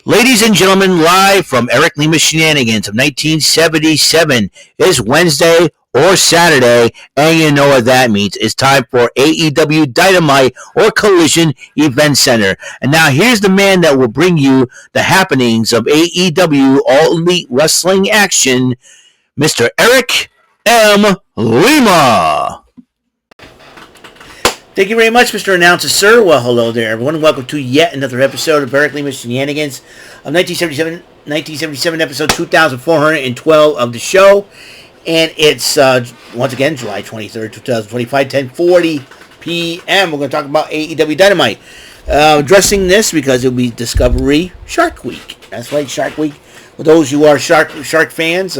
Ladies and gentlemen, live from Eric Lima Shenanigans of 1977. It's Wednesday or Saturday, and you know what that means. It's time for AEW Dynamite or Collision Event Center. And now here's the man that will bring you the happenings of AEW All Elite Wrestling action, Mr. Eric M. Lima. Thank you very much, Mr. Announcer, sir. Well, hello there, everyone. Welcome to yet another episode of Eric Lima Shenanigans of 1977 episode 2412 of the show. And it's, once again, July 23rd, 2025, 10:40 p.m. We're going to talk about AEW Dynamite. Addressing this because it'll be Discovery Shark Week. That's right, Shark Week. For those who are Shark fans,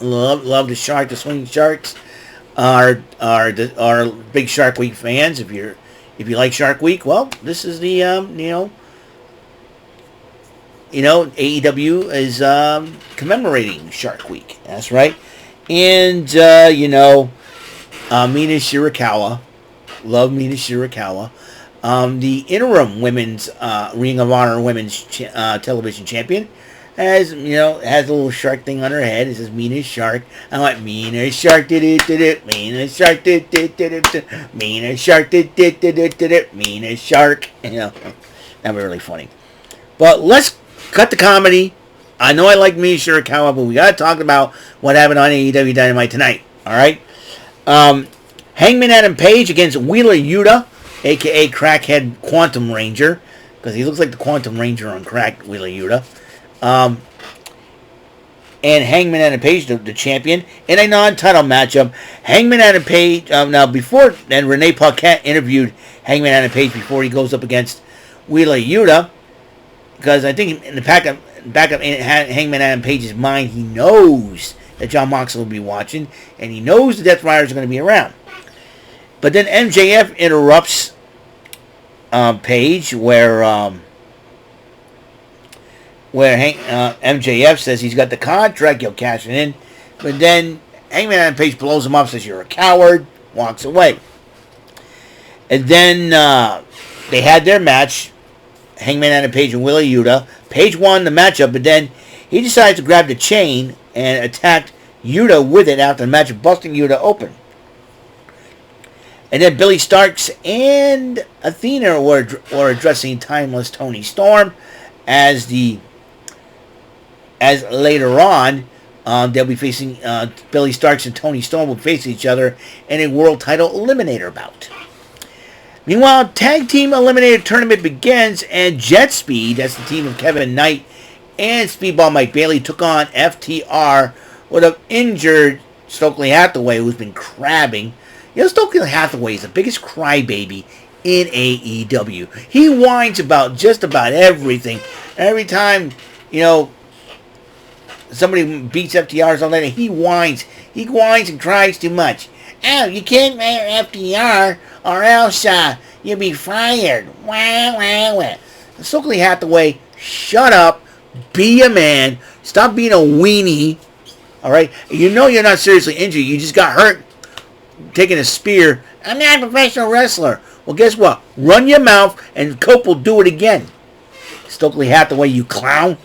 love the shark, the swinging sharks. Are big Shark Week fans. If you like Shark Week, well, this is the AEW is commemorating Shark Week. That's right, and Mina Shirakawa, love Mina Shirakawa, the interim women's Ring of Honor women's television champion. Has a little shark thing on her head. It says Mina Shark. I like Mina Shark did it. Mina Shark did it. Mina Shark did it. Mina Shark. That'd be really funny. But let's cut the comedy. I know I like Mina Shirakawa, but we gotta talk about what happened on AEW Dynamite tonight. All right. Hangman Adam Page against Wheeler Yuta, aka Crackhead Quantum Ranger, because he looks like the Quantum Ranger on crack. Wheeler Yuta. And Hangman Adam Page, the champion, in a non-title matchup. Hangman Adam Page, now before then, Renee Paquette interviewed Hangman Adam Page before he goes up against Wheeler Yuta, because I think in the back of Hangman Adam Page's mind, he knows that Jon Moxley will be watching, and he knows the Death Riders are going to be around. But then MJF interrupts Page, where MJF says he's got the contract, he'll cash it in. But then Hangman Adam Page blows him up, says you're a coward, walks away. And then they had their match, Hangman Adam Page and Wheeler Yuta. Page won the matchup, but then he decided to grab the chain and attacked Yuta with it after the match, busting Yuta open. And then Billy Starks and Athena were addressing Timeless Tony Storm as later on, they'll be facing, Billy Starks and Tony Storm will face each other in a world title eliminator bout. Meanwhile, Tag Team Eliminator Tournament begins, and Jet Speed, that's the team of Kevin Knight and Speedball Mike Bailey, took on FTR with an injured Stokely Hathaway, who's been crabbing. Stokely Hathaway is the biggest crybaby in AEW. He whines about just about everything. Every time, somebody beats FTR or something, he whines. He whines and cries too much. Oh, you can't wear FTR or else you'll be fired. Wah, wah, wah. Stokely Hathaway, shut up. Be a man. Stop being a weenie. All right? You're not seriously injured. You just got hurt taking a spear. I'm not a professional wrestler. Well, guess what? Run your mouth and Cope will do it again. Stokely Hathaway, you clown.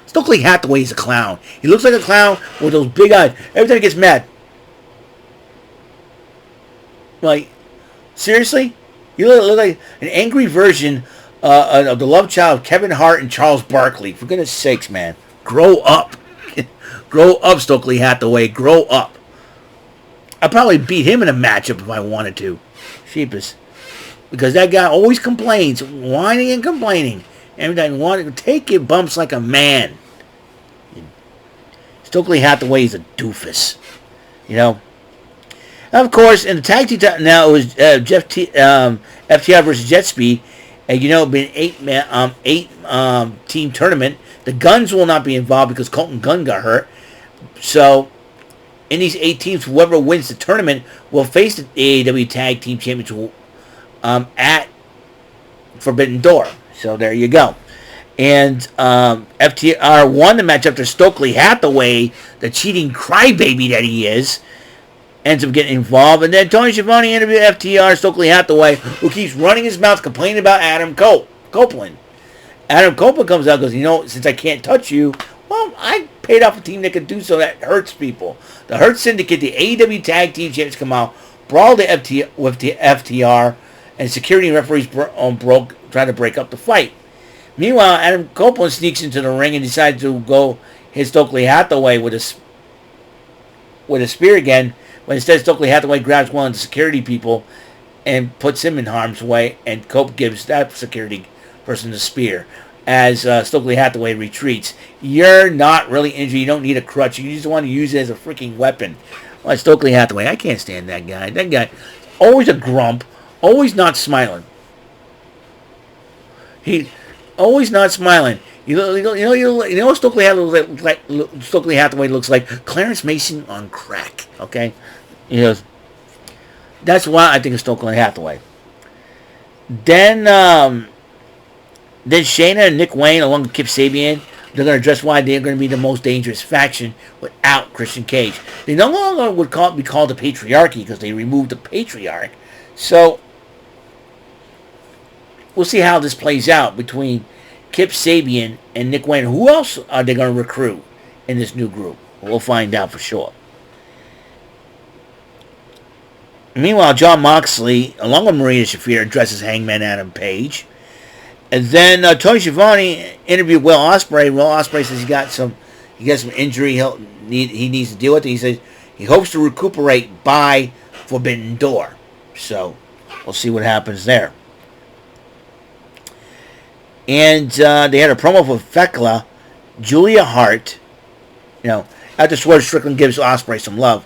Stokely Hathaway is a clown. He looks like a clown with those big eyes. Every time he gets mad. Like, seriously? You look like an angry version of the love child of Kevin Hart and Charles Barkley. For goodness sakes, man. Grow up. Grow up, Stokely Hathaway. Grow up. I'd probably beat him in a matchup if I wanted to. Sheepus. Because that guy always complains. Whining and complaining. Every time you want to take your bumps like a man. Stokely Hathaway is a doofus. Of course, in the tag team now it was FTR versus Jet Speed. And been an eight team tournament. The Guns will not be involved because Colton Gunn got hurt. So in these 8 teams, whoever wins the tournament will face the AEW Tag Team Championship at Forbidden Door. So there you go. And FTR won the match after Stokely Hathaway, the cheating crybaby that he is, ends up getting involved. And then Tony Schiavone interviewed FTR, Stokely Hathaway, who keeps running his mouth complaining about Adam Copeland. Adam Copeland comes out and goes, since I can't touch you, well, I paid off a team that could do so. That hurts people. The Hurt Syndicate, the AEW Tag Team Champions come out, brawl with the FTR, and security referees try to break up the fight. Meanwhile, Adam Copeland sneaks into the ring and decides to go hit Stokely Hathaway with a spear again, when instead Stokely Hathaway grabs one of the security people and puts him in harm's way, and Cope gives that security person the spear. As Stokely Hathaway retreats, you're not really injured. You don't need a crutch. You just want to use it as a freaking weapon. Like Stokely Hathaway, I can't stand that guy. That guy, always a grump, always not smiling. He always not smiling. You know what Stokely Hathaway looks like? Clarence Mason on crack. Okay, that's why I think of Stokely Hathaway. Then Shayna and Nick Wayne, along with Kip Sabian, they're going to address why they're going to be the most dangerous faction without Christian Cage. They no longer would be called the Patriarchy because they removed the Patriarch. So, we'll see how this plays out between Kip Sabian and Nick Wayne. Who else are they going to recruit in this new group? We'll find out for sure. Meanwhile, Jon Moxley, along with Marina Shafir, addresses Hangman Adam Page. And then Tony Schiavone interviewed Will Ospreay. Will Ospreay says he got some injury he needs to deal with. He says he hopes to recuperate by Forbidden Door. So we'll see what happens there. And they had a promo for Thekla, Julia Hart. After Swerve Strickland gives Ospreay some love.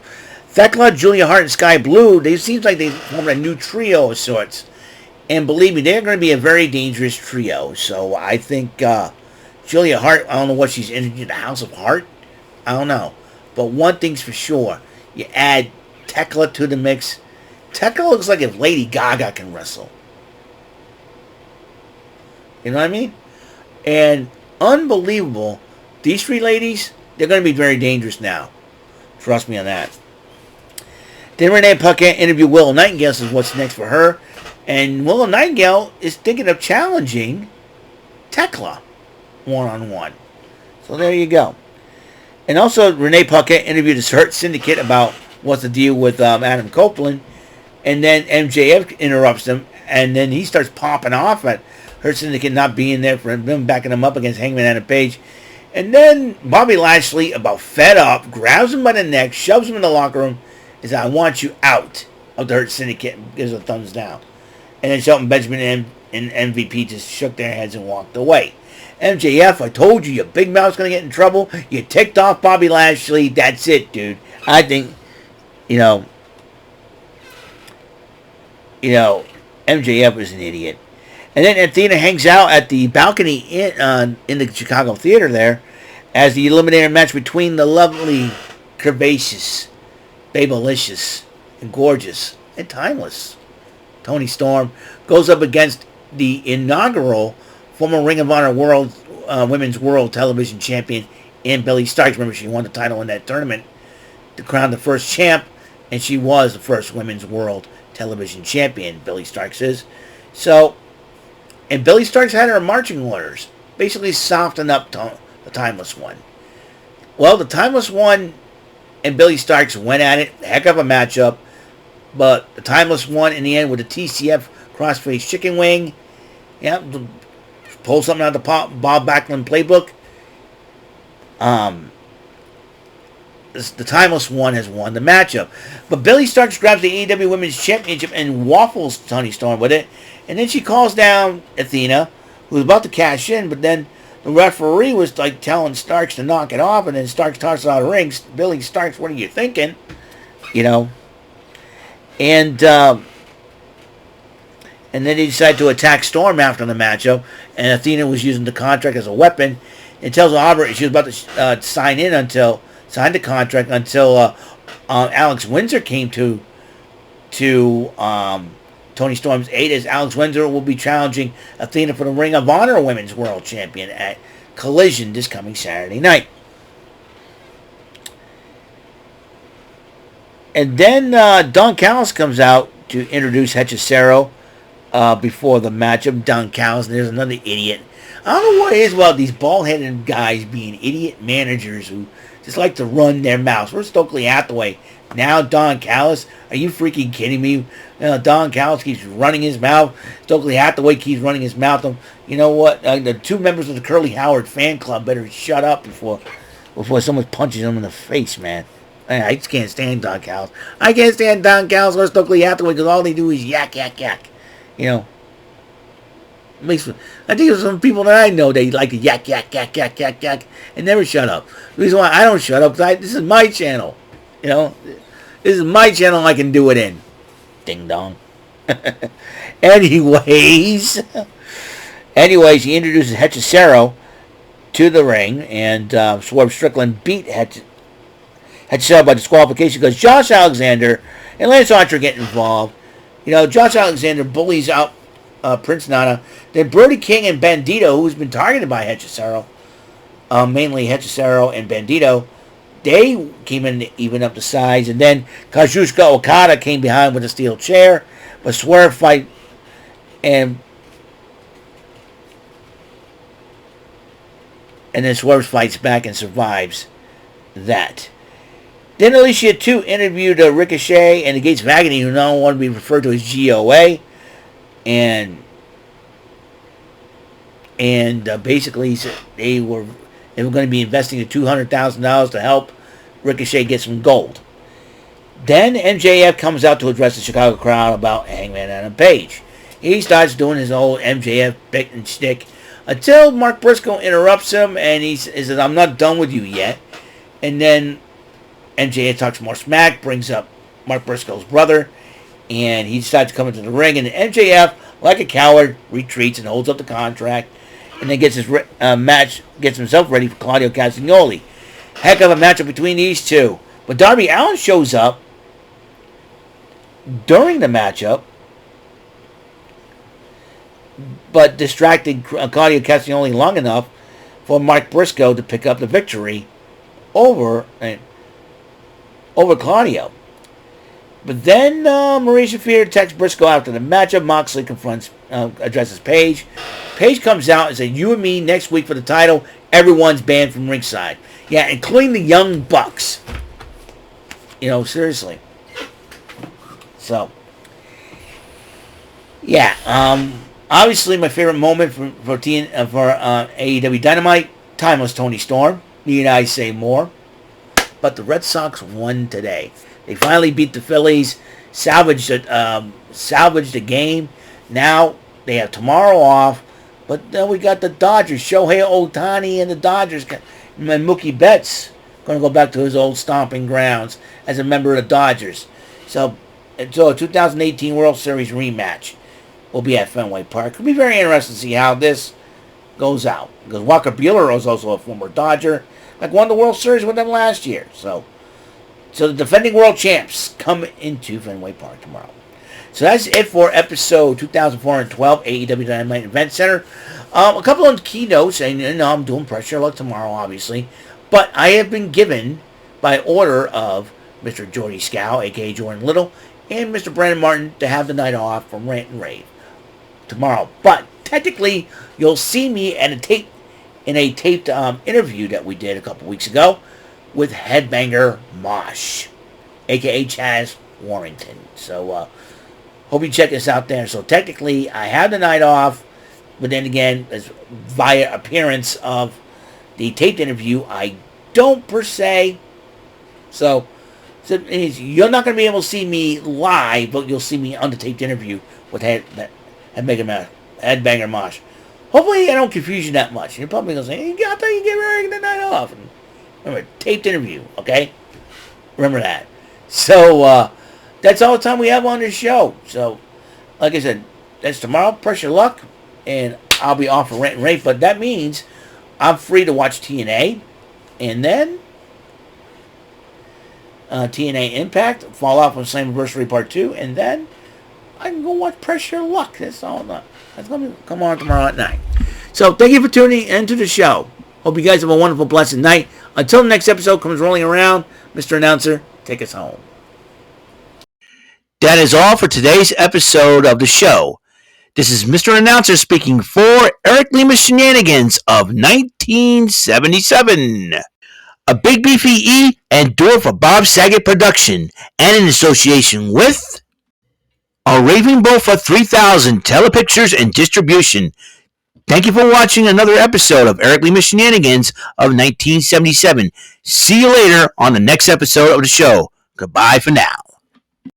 Thekla, Julia Hart, and Sky Blue, it seems like they formed a new trio of sorts. And believe me, they're going to be a very dangerous trio. So I think Julia Hart, I don't know what she's in the House of Heart. I don't know. But one thing's for sure. You add Thekla to the mix. Thekla looks like if Lady Gaga can wrestle. You know what I mean? And unbelievable. These three ladies, they're going to be very dangerous now. Trust me on that. Then Renee Paquette interviewed Willow Nightingale, says what's next for her. And Willow Nightingale is thinking of challenging Thekla one-on-one. So there you go. And also, Renee Paquette interviewed the Hurt Syndicate about what's the deal with Adam Copeland. And then MJF interrupts him. And then he starts popping off at Hurt Syndicate not being there for him, backing him up against Hangman Adam Page. And then Bobby Lashley, about fed up, grabs him by the neck, shoves him in the locker room, and says, I want you out of the Hurt Syndicate, and gives a thumbs down. And then Shelton Benjamin and MVP just shook their heads and walked away. MJF, I told you, your big mouth's going to get in trouble. You ticked off Bobby Lashley. That's it, dude. I think, MJF was an idiot. And then Athena hangs out at the balcony in the Chicago theater there as the eliminator match between the lovely, curvaceous, babylicious, and gorgeous, and timeless Toni Storm goes up against the inaugural former Ring of Honor Women's World Television Champion in Billie Starkz. Remember, she won the title in that tournament to crown the first champ, and she was the first Women's World Television Champion, Billie Starkz is. So, and Billie Starkz had her marching orders, basically soften up the Timeless One. Well, the Timeless One and Billie Starkz went at it, heck of a matchup. But the Timeless One in the end with the TCF crossface chicken wing. Yeah, pull something out of the Bob Backlund playbook. The Timeless One has won the matchup. But Billie Starkz grabs the AEW Women's Championship and waffles Toni Storm with it. And then she calls down Athena, who's about to cash in, but then the referee was like telling Starkz to knock it off, and then Starkz tosses out of the ring. Billie Starkz, what are you thinking? And then they decide to attack Storm after the matchup. And Athena was using the contract as a weapon. And tells Aubrey she was about to sign the contract until Alex Windsor came to Toni Storm's aid, as Alex Windsor will be challenging Athena for the Ring of Honor Women's World Champion at Collision this coming Saturday night. And then Don Callis comes out to introduce Hechicero before the matchup. Don Callis, there's another idiot. I don't know what it is about these bald-headed guys being idiot managers who just like to run their mouths. Where's Stokely Hathaway? Now Don Callis? Are you freaking kidding me? Don Callis keeps running his mouth. Stokely Hathaway keeps running his mouth. You know what? The two members of the Curly Howard fan club better shut up before someone punches them in the face, man. I just can't stand Don Callis. I can't stand Don Callis or Stokely Hathaway because all they do is yak, yak, yak. I think there's some people that I know, they like to yak, yak, yak, yak, yak, yak, and never shut up. The reason why I don't shut up is this is my channel. This is my channel, I can do it in. Ding dong. Anyways, he introduces Hechicero to the ring, and Swerve Strickland beat Hechicero by disqualification because Josh Alexander and Lance Archer get involved. Josh Alexander bullies out Prince Nana. Then Brody King and Bandito, who's been targeted by Hechicero, mainly Hechicero and Bandito, they came in to even up the sides. And then Kazuchika Okada came behind with a steel chair. But Swerve fight and then Swerve fights back and survives that. Then Alicia 2 interviewed Ricochet and the Gates of Agony, who now want to be referred to as GOA. And basically they were going to be investing $200,000 to help Ricochet get some gold. Then MJF comes out to address the Chicago crowd about Hangman Adam Page. He starts doing his old MJF bit and shtick until Mark Briscoe interrupts him and he says, "I'm not done with you yet." And then MJF talks more smack, brings up Mark Briscoe's brother, and he decides to come into the ring. And MJF, like a coward, retreats and holds up the contract, and then gets himself ready for Claudio Castagnoli. Heck of a matchup between these two. But Darby Allin shows up during the matchup, but distracted Claudio Castagnoli long enough for Mark Briscoe to pick up the victory over Claudio. But then Marie Shafir attacks Briscoe after the matchup. Moxley addresses Paige. Paige comes out and says, "You and me next week for the title. Everyone's banned from ringside." Yeah, including the Young Bucks. Seriously. So, yeah. Obviously, my favorite moment for AEW Dynamite, timeless Tony Storm. Need I say more? But the Red Sox won today. They finally beat the Phillies, salvaged the game. Now they have tomorrow off, but then we got the Dodgers. Shohei Ohtani and the Dodgers, and Mookie Betts going to go back to his old stomping grounds as a member of the Dodgers. So a 2018 World Series rematch will be at Fenway Park. It'll be very interesting to see how this goes out, because Walker Buehler is also a former Dodger, won the World Series with them last year. So the defending world champs come into Fenway Park tomorrow. So that's it for episode 2412, AEW Dynamite Event Center. A couple of keynotes, and I'm doing Pressure Luck tomorrow, obviously. But I have been given, by order of Mr. Jordy Scow, a.k.a. Jordan Little, and Mr. Brandon Martin, to have the night off from Rant and Rave tomorrow. But technically, you'll see me in a taped interview that we did a couple weeks ago with Headbanger Mosh, a.k.a. Chaz Warrington. So, hope you check us out there. So, technically, I have the night off, but then again, as via appearance of the taped interview, I don't per se. So you're not going to be able to see me live, but you'll see me on the taped interview with Headbanger Mosh. Hopefully, I don't confuse you that much. You're probably going to say, "I thought you get ready the night off." And remember, taped interview, okay? Remember that. So, that's all the time we have on this show. So, like I said, that's tomorrow, Pressure Luck, and I'll be off for Rant and Rave, but that means I'm free to watch TNA, and then TNA Impact, Fall Out from Slammiversary Part 2, and then I can go watch Pressure Luck. That's all. That's going to come on tomorrow at 9. So, thank you for tuning into the show. Hope you guys have a wonderful, blessed night. Until the next episode comes rolling around, Mr. Announcer, take us home. That is all for today's episode of the show. This is Mr. Announcer speaking for Eric Lima Shenanigans of 1977. A Big Beefy E and Door for Bob Saget production, and in association with a Raving Bull for 3000 Telepictures and Distribution. Thank you for watching another episode of Eric Lima Shenanigans of 1977. See you later on the next episode of the show. Goodbye for now.